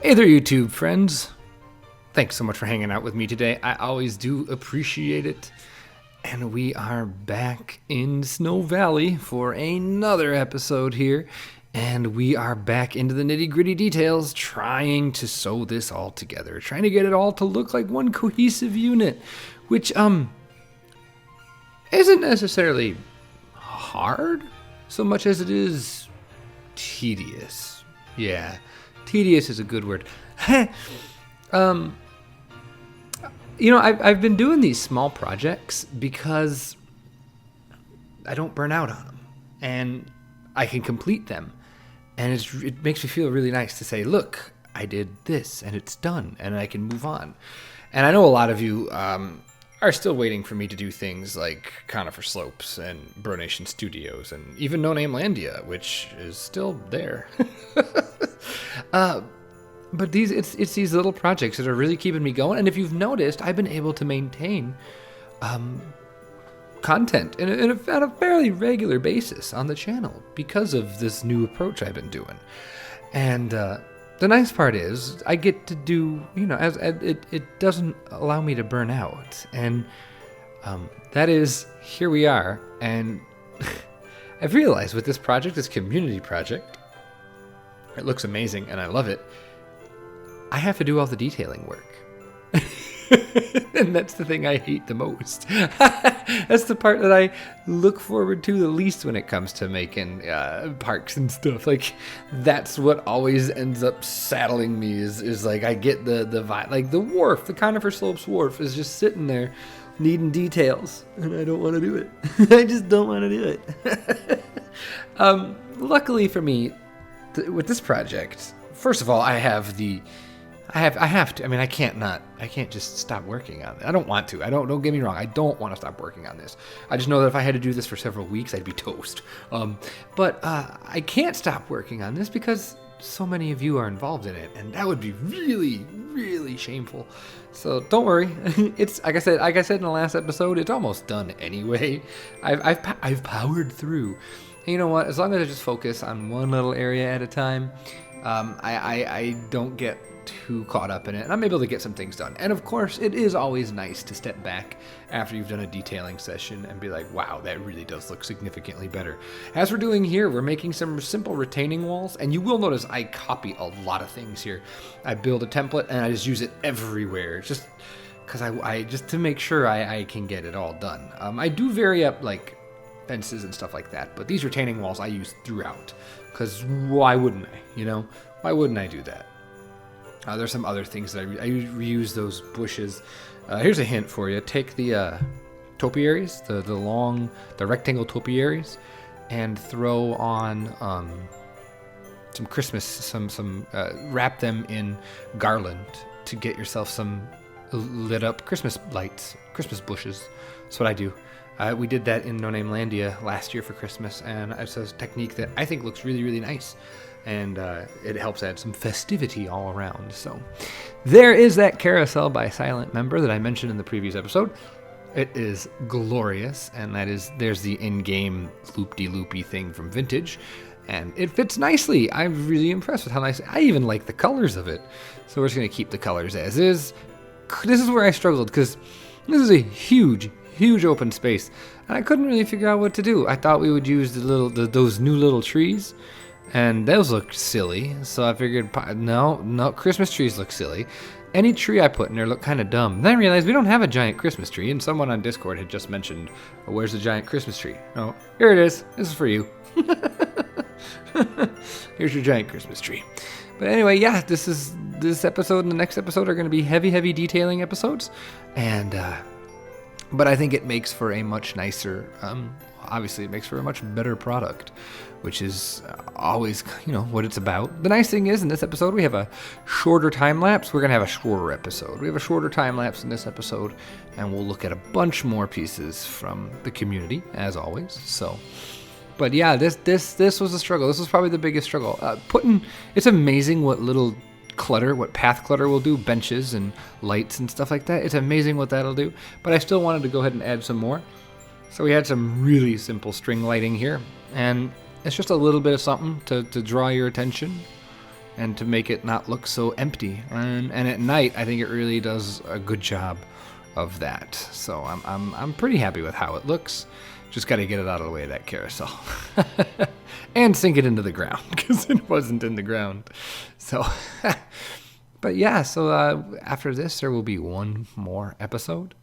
Hey there, YouTube friends. Thanks so much for hanging out with me today. I always do appreciate it. And we are back in Snow Valley for another episode here. And we are back into the nitty-gritty details, trying to sew this all together, trying to get it all to look like one cohesive unit, which isn't necessarily hard so much as it is tedious. Yeah, tedious is a good word. You know, I've been doing these small projects because I don't burn out on them, and I can complete them, and it makes me feel really nice to say, look, I did this, and it's done, and I can move on. And I know a lot of you are still waiting for me to do things like Conifer Slopes and BroNation Studios, and even No Name Landia, which is still there. But it's these little projects that are really keeping me going. And if you've noticed, I've been able to maintain content on a fairly regular basis on the channel because of this new approach I've been doing. And the nice part is I get to do, you know, it doesn't allow me to burn out. And that is, here we are. And I've realized with this project, this community project, it looks amazing and I love it. I have to do all the detailing work. And that's the thing I hate the most. That's the part that I look forward to the least when it comes to making parks and stuff. Like, that's what always ends up saddling me is like, I get the vibe. Like, the wharf, the Conifer Slopes wharf is just sitting there needing details. And I don't want to do it. I just don't want to do it. Luckily for me, with this project, first of all, I have to. I mean, I can't just stop working on it. I don't want to. Don't get me wrong. I don't want to stop working on this. I just know that if I had to do this for several weeks, I'd be toast. But I can't stop working on this because so many of you are involved in it, and that would be really, really shameful. So don't worry. It's like I said in the last episode, it's almost done anyway. I've powered through. And you know what? As long as I just focus on one little area at a time, I don't get too caught up in it, and I'm able to get some things done. And of course, it is always nice to step back after you've done a detailing session and be like, wow, that really does look significantly better. As we're doing here, we're making some simple retaining walls, and you will notice I copy a lot of things here. I build a template and I just use it everywhere, just because I just to make sure I can get it all done. I do vary up like fences and stuff like that, but these retaining walls I use throughout, because why wouldn't I? You know, why wouldn't I do that? There's some other things that I reuse those bushes. Here's a hint for you. Take the topiaries, the rectangle topiaries, and throw on some Christmas, wrap them in garland to get yourself some lit up Christmas lights, Christmas bushes. That's what I do. We did that in No Name Landia last year for Christmas, and it's a technique that I think looks really, really nice. And it helps add some festivity all around. So there is that carousel by Silent Member that I mentioned in the previous episode. It is glorious, and there's the in-game loop-de-loopy thing from Vintage, and it fits nicely. I'm really impressed with how nice. I even like the colors of it. So we're just going to keep the colors as is. This is where I struggled, because this is a huge open space, and I couldn't really figure out what to do. I thought we would use those new little trees, and those look silly, so I figured, no, Christmas trees look silly. Any tree I put in there looked kind of dumb. Then I realized we don't have a giant Christmas tree, and someone on Discord had just mentioned, oh, where's the giant Christmas tree? Oh, here it is. This is for you. Here's your giant Christmas tree. But anyway, yeah, this episode and the next episode are going to be heavy detailing episodes, and but I think it makes for a much nicer, obviously it makes for a much better product, which is always, you know, what it's about. The nice thing is, in this episode, we have a shorter time lapse. We're going to have a shorter episode. We have a shorter time lapse in this episode, and we'll look at a bunch more pieces from the community, as always. So, but yeah, this was a struggle. This was probably the biggest struggle. It's amazing what path clutter will do, benches and lights and stuff like that. It's amazing what that'll do. But I still wanted to go ahead and add some more. So we had some really simple string lighting here, and it's just a little bit of something to draw your attention and to make it not look so empty. And at night, I think it really does a good job of that. So I'm pretty happy with how it looks. Just got to get it out of the way of that carousel. And sink it into the ground, because it wasn't in the ground. So, but yeah, so after this, there will be one more episode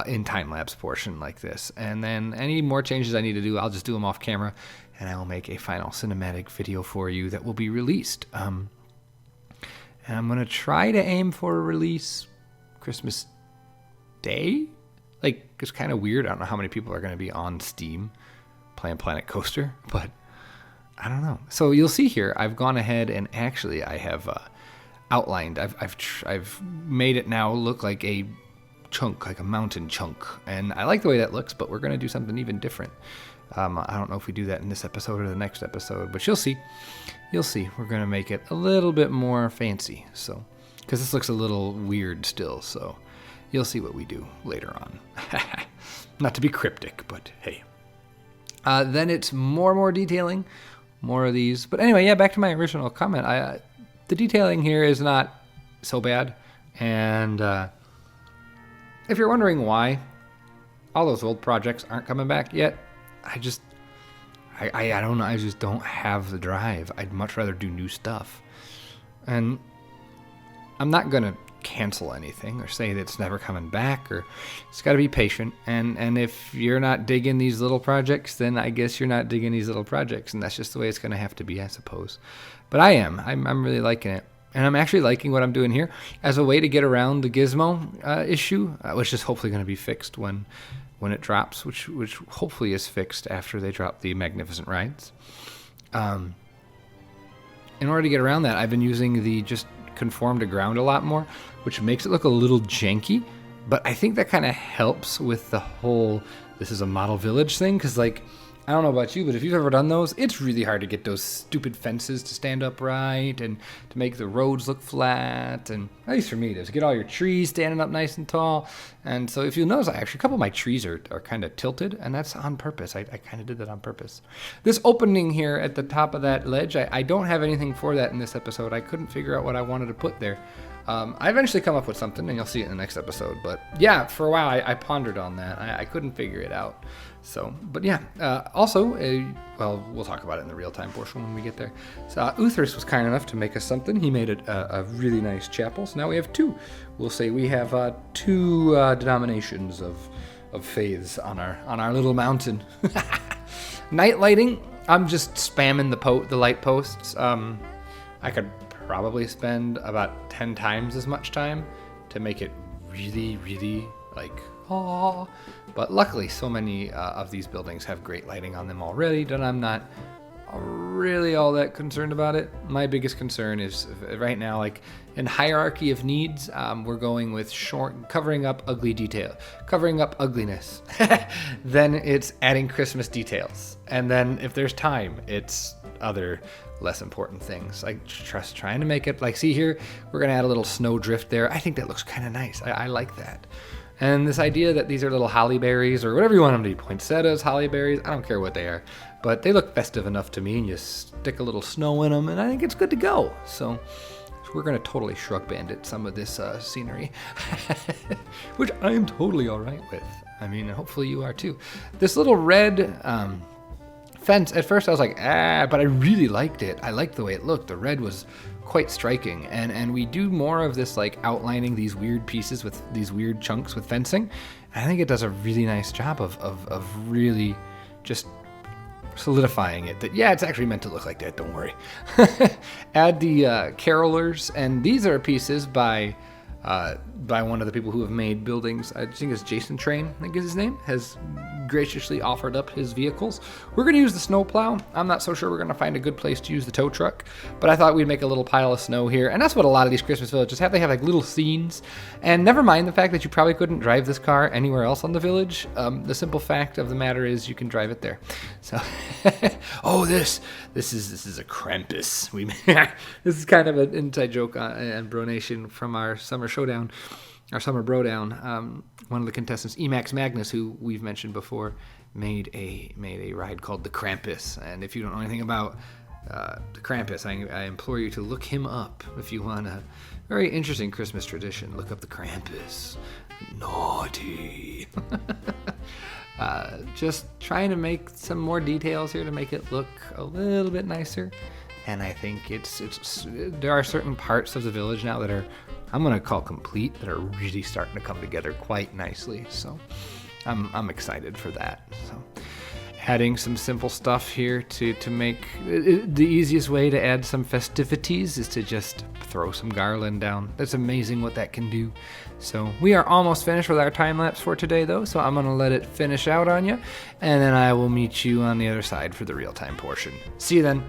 in time-lapse portion like this. And then any more changes I need to do, I'll just do them off camera, and I will make a final cinematic video for you that will be released. And I'm going to try to aim for a release Christmas Day. Like, it's kind of weird. I don't know how many people are going to be on Steam playing Planet Coaster, but I don't know. So you'll see here, I've gone ahead and actually I have outlined. I've made it now look like a chunk, like a mountain chunk, and I like the way that looks. But we're going to do something even different. I don't know if we do that in this episode or the next episode, but you'll see. You'll see. We're going to make it a little bit more fancy. So, because this looks a little weird still. So, you'll see what we do later on. Not to be cryptic, but hey. Then it's more detailing, more of these. But anyway, yeah, back to my original comment. The detailing here is not so bad. And if you're wondering why all those old projects aren't coming back yet, I don't know. I just don't have the drive. I'd much rather do new stuff. And I'm not going to cancel anything or say that it's never coming back, or it's got to be patient. And if you're not digging these little projects, then I guess you're not digging these little projects, and that's just the way it's going to have to be, I suppose. But I'm really liking it, and I'm actually liking what I'm doing here as a way to get around the gizmo issue, which is hopefully going to be fixed when it drops, which hopefully is fixed after they drop the Magnificent Rides. In order to get around that, I've been using the just conform to ground a lot more, which makes it look a little janky, but I think that kind of helps with the whole this is a model village thing, because like, I don't know about you, but if you've ever done those, it's really hard to get those stupid fences to stand upright and to make the roads look flat, and at least for me, to get all your trees standing up nice and tall. And so if you'll notice, actually a couple of my trees are kind of tilted, and that's on purpose. I kind of did that on purpose. This opening here at the top of that ledge, I don't have anything for that in this episode. I couldn't figure out what I wanted to put there. I eventually come up with something, and you'll see it in the next episode. But yeah, for a while I pondered on that. I couldn't figure it out. So, but yeah. Also, well, we'll talk about it in the real-time portion when we get there. So Uthris was kind enough to make us something. He made a really nice chapel. So now we have two. We'll say we have two denominations of faiths on our little mountain. Night lighting. I'm just spamming the light posts. I could probably spend about 10 times as much time to make it really like, oh. But luckily, so many of these buildings have great lighting on them already that I'm not really all that concerned about it. My biggest concern is right now, like in hierarchy of needs, we're going with covering up ugly detail, covering up ugliness. Then it's adding Christmas details. And then if there's time, it's other less important things, like just trying to make it like, see here, we're gonna add a little snow drift there. I think that looks kind of nice. I like that. And this idea that these are little holly berries, or whatever you want them to be, poinsettias, holly berries, I don't care what they are, but they look festive enough to me, and you stick a little snow in them, and I think it's good to go. So we're gonna totally shrug bandit some of this scenery, which I am totally all right with. I mean, hopefully you are too. This little red fence, at first I was like, but I really liked it. I liked the way it looked. The red was quite striking, and we do more of this, like outlining these weird pieces with these weird chunks with fencing. I think it does a really nice job of really just solidifying it, that yeah, it's actually meant to look like that, don't worry. Add the carolers, and these are pieces by one of the people who have made buildings. I think it's Jason Train, I think is his name, has graciously offered up his vehicles. We're going to use the snowplow. I'm not so sure we're going to find a good place to use the tow truck, but I thought we'd make a little pile of snow here, and that's what a lot of these Christmas villages have. They have like little scenes, and never mind the fact that you probably couldn't drive this car anywhere else on the village. The simple fact of the matter is you can drive it there. So, oh, this is a Krampus. This is kind of an inside joke on BroNation from our summer showdown, our summer brodown. One of the contestants, Emax Magnus, who we've mentioned before, made a ride called the Krampus. And if you don't know anything about the Krampus. I implore you to look him up if you want a very interesting Christmas tradition. Look up the Krampus. Naughty. Just trying to make some more details here to make it look a little bit nicer. And I think there are certain parts of the village now that are, I'm gonna call complete, that are really starting to come together quite nicely. So I'm excited for that. So adding some simple stuff here to make the easiest way to add some festivities is to just throw some garland down. That's amazing what that can do. So we are almost finished with our time lapse for today though, so I'm gonna let it finish out on you, and then I will meet you on the other side for the real time portion. See you then.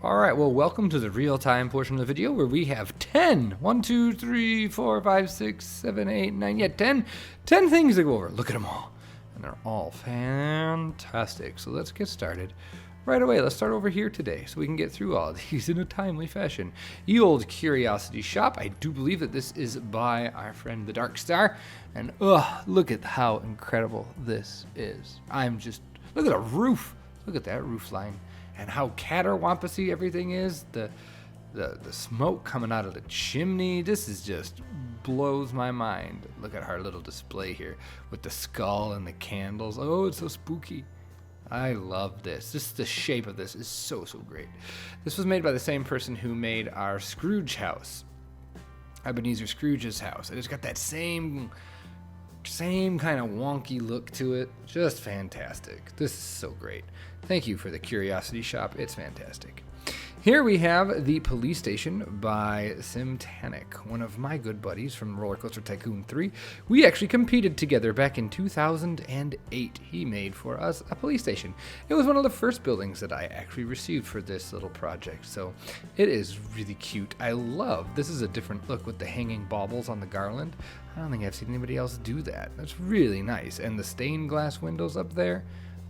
All right, well, welcome to the real-time portion of the video where we have 10, 1, 2, 3, 4, 5, 6, 7, 8, 9, yeah, 10 things to go over. Look at them all. And they're all fantastic. So let's get started right away. Let's start over here today so we can get through all of these in a timely fashion. Ye Old Curiosity Shop. I do believe that this is by our friend the Dark Star. And look at how incredible this is. Look at the roof. Look at that roof line. And how caterwampusy everything is. The smoke coming out of the chimney. This is just blows my mind. Look at our little display here with the skull and the candles. Oh, it's so spooky. I love this. The shape of this is so great. This was made by the same person who made our Scrooge house. Ebenezer Scrooge's house. And it's got that same kind of wonky look to it. Just fantastic. This is so great. Thank you for the Curiosity Shop. It's fantastic. Here we have the Police Station by Simtanic, one of my good buddies from Roller Coaster Tycoon 3. We actually competed together back in 2008. He made for us a police station. It was one of the first buildings that I actually received for this little project, so it is really cute. This is a different look with the hanging baubles on the garland. I don't think I've seen anybody else do that. That's really nice. And the stained glass windows up there,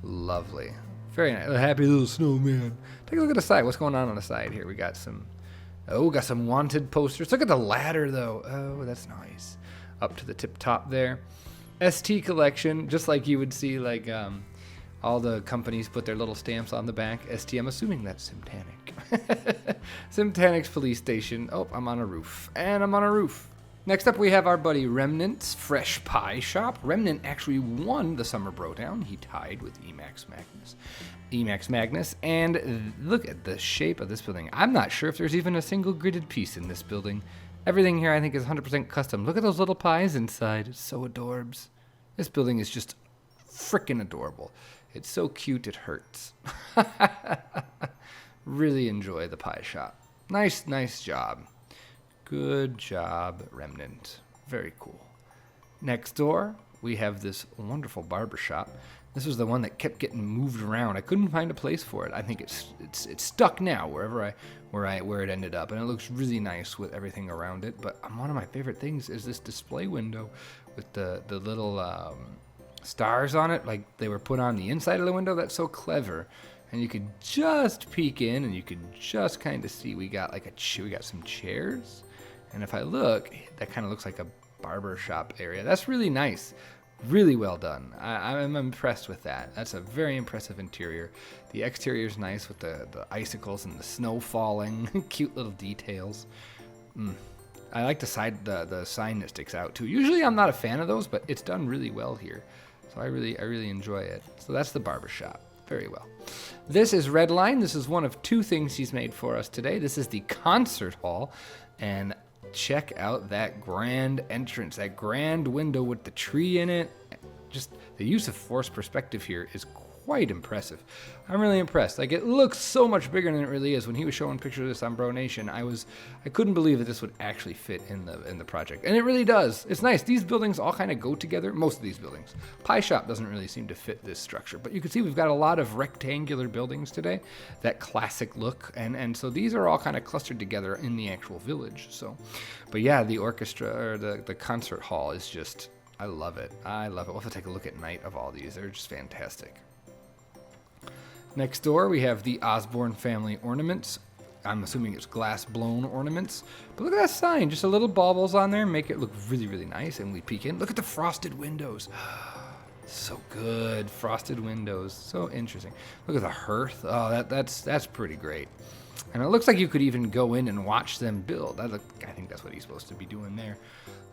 lovely. Very nice. A happy little snowman. Take a look at the side. What's going on the side here? We got some wanted posters. Look at the ladder, though. Oh, that's nice. Up to the tip top there. ST collection, just like you would see, like all the companies put their little stamps on the back. ST, I'm assuming that's Simtanic. Simtanic's police station. Oh, I'm on a roof. And I'm on a roof. Next up, we have our buddy Remnant's Fresh Pie Shop. Remnant actually won the Summer Brodown. He tied with Emax Magnus. And look at the shape of this building. I'm not sure if there's even a single gridded piece in this building. Everything here I think is 100% custom. Look at those little pies inside. It's so adorbs. This building is just freaking adorable. It's so cute it hurts. Really enjoy the pie shop. Nice job. Good job, Remnant. Very cool. Next door, we have this wonderful barbershop. This was the one that kept getting moved around. I couldn't find a place for it. I think it's stuck now where it ended up, and it looks really nice with everything around it. But one of my favorite things is this display window with the little stars on it, like they were put on the inside of the window. That's so clever. And you could just peek in, and you could just kind of see we got some chairs. And if I look, that kind of looks like a barber shop area. That's really nice. Really well done. I'm impressed with that. That's a very impressive interior. The exterior is nice with the icicles and the snow falling. Cute little details. I like the sign that sticks out too. Usually I'm not a fan of those, but it's done really well here. So I really enjoy it. So that's the barbershop. Very well. This is Redline. This is one of two things he's made for us today. This is the concert hall, and check out that grand entrance, that grand window with the tree in it. Just the use of forced perspective here is quite impressive. I'm really impressed. Like, it looks so much bigger than it really is. When he was showing pictures of this on BroNation, I couldn't believe that this would actually fit in the project, and it really does. It's nice. These buildings all kind of go together. Most of these buildings. Pie Shop doesn't really seem to fit this structure, but you can see we've got a lot of rectangular buildings today, that classic look, and so these are all kind of clustered together in the actual village. So, but yeah, the orchestra or the concert hall is just, I love it. We'll have to take a look at night of all these. They're just fantastic. Next door, we have the Osborne family ornaments. I'm assuming it's glass-blown ornaments. But look at that sign. Just a little baubles on there. Make it look really nice. And we peek in. Look at the frosted windows. So good. Frosted windows. So interesting. Look at the hearth. Oh, that's pretty great. And it looks like you could even go in and watch them build. I think that's what he's supposed to be doing there.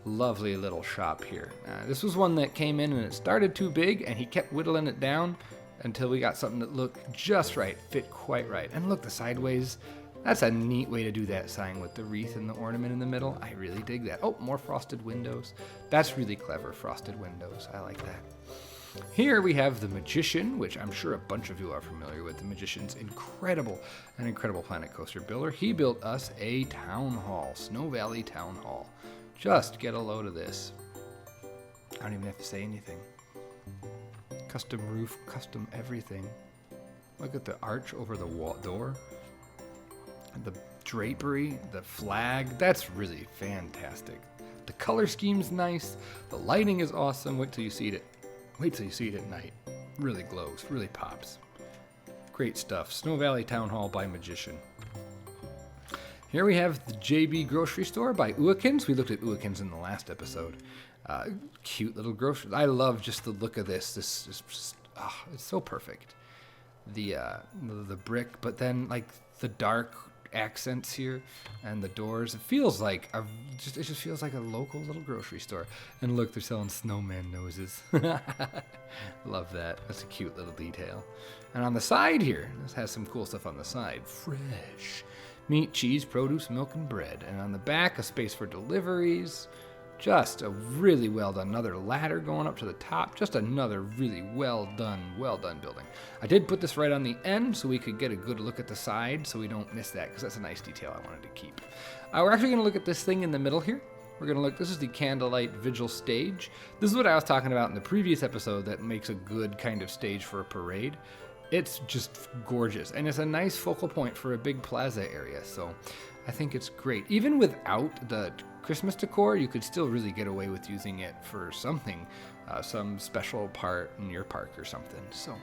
Lovely little shop here. This was one that came in and it started too big, and he kept whittling it down until we got something that looked just right, fit quite right. And look, the sideways, that's a neat way to do that sign with the wreath and the ornament in the middle. I really dig that. Oh, more frosted windows. That's really clever, frosted windows. I like that. Here we have the Magician, which I'm sure a bunch of you are familiar with. The Magician's an incredible Planet Coaster builder. He built us a town hall, Snow Valley Town Hall. Just get a load of this. I don't even have to say anything. Custom roof, custom everything. Look at the arch over the door. The drapery, the flag. That's really fantastic. The color scheme's nice. The lighting is awesome. Wait till you see it. Wait till you see it at night. Really glows, really pops. Great stuff. Snow Valley Town Hall by Magician. Here we have the JB Grocery Store by Uakins. We looked at Uakins in the last episode. Cute little grocery. I love just the look of this. This is just, it's so perfect. The brick, but then like the dark accents here and the doors. It feels like it just feels like a local little grocery store. And look, they're selling snowman noses. Love that. That's a cute little detail. And on the side here, this has some cool stuff on the side. Fresh meat, cheese, produce, milk, and bread. And on the back, a space for deliveries. Just a really well done. Another ladder going up to the top. Just another really well done building. I did put this right on the end so we could get a good look at the side so we don't miss that, because that's a nice detail I wanted to keep. We're actually going to look at this thing in the middle here. We're going to look, this is the Candlelight Vigil stage. This is what I was talking about in the previous episode that makes a good kind of stage for a parade. It's just gorgeous, and it's a nice focal point for a big plaza area, so I think it's great. Even without the Christmas decor, you could still really get away with using it for something, some special part in your park or something. So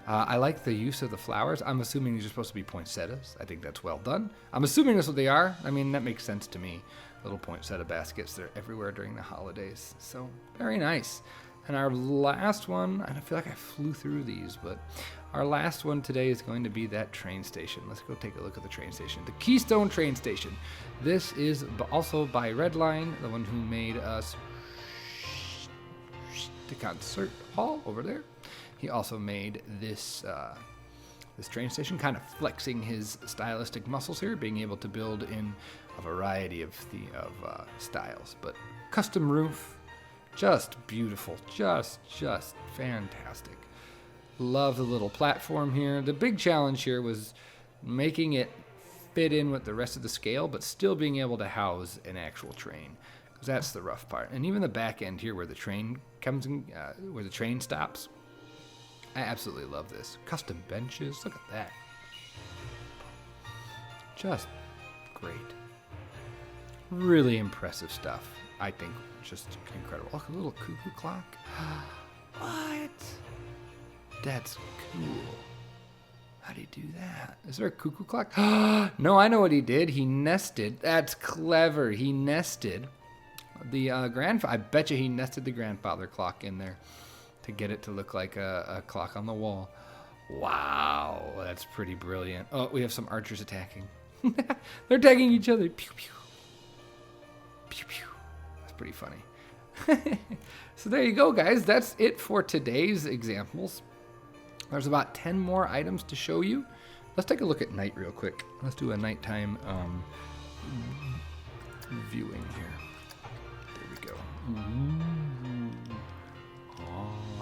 I like the use of the flowers. I'm assuming these are supposed to be poinsettias. I think that's well done. I'm assuming that's what they are. I mean, that makes sense to me. Little poinsettia baskets, they're everywhere during the holidays. So very nice. And our last one, I feel like I flew through these, but our last one today is going to be that train station. Let's go take a look at the train station. The Keystone train station. This is also by Redline, the one who made us the concert hall over there. He also made this this train station, kind of flexing his stylistic muscles here, being able to build in a variety of styles. But custom roof, just beautiful, just fantastic. Love the little platform here. The big challenge here was making it fit in with the rest of the scale, but still being able to house an actual train, because that's the rough part. And even the back end here, where the train comes in, where the train stops, I absolutely love this. Custom benches, look at that. Just great. Really impressive stuff. I think just incredible. Look, a little cuckoo clock. What? That's cool. How do you do that? Is there a cuckoo clock? No, I know what he did. He nested. That's clever. He nested the I bet you he nested the grandfather clock in there to get it to look like a clock on the wall. Wow, that's pretty brilliant. Oh, we have some archers attacking. They're tagging each other. Pew, pew. Pew, pew. That's pretty funny. So there you go, guys. That's it for today's examples. There's about 10 more items to show you. Let's take a look at night real quick. Let's do a nighttime viewing here. There we go.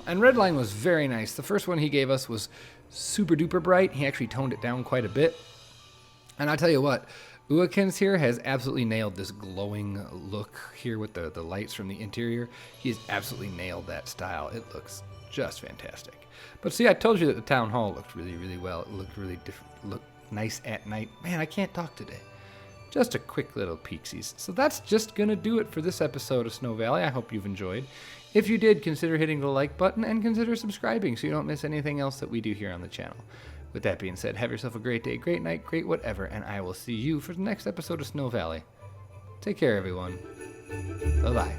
And Redline was very nice. The first one he gave us was super duper bright. He actually toned it down quite a bit. And I'll tell you what, Uakins here has absolutely nailed this glowing look here with the lights from the interior. He has absolutely nailed that style. It looks just fantastic. But see, I told you that the town hall looked really well. It looked really looked nice at night. Man, I can't talk today. Just a quick little peeksies. So that's just going to do it for this episode of Snow Valley. I hope you've enjoyed. If you did, consider hitting the like button and consider subscribing so you don't miss anything else that we do here on the channel. With that being said, have yourself a great day, great night, great whatever, and I will see you for the next episode of Snow Valley. Take care, everyone. Bye-bye.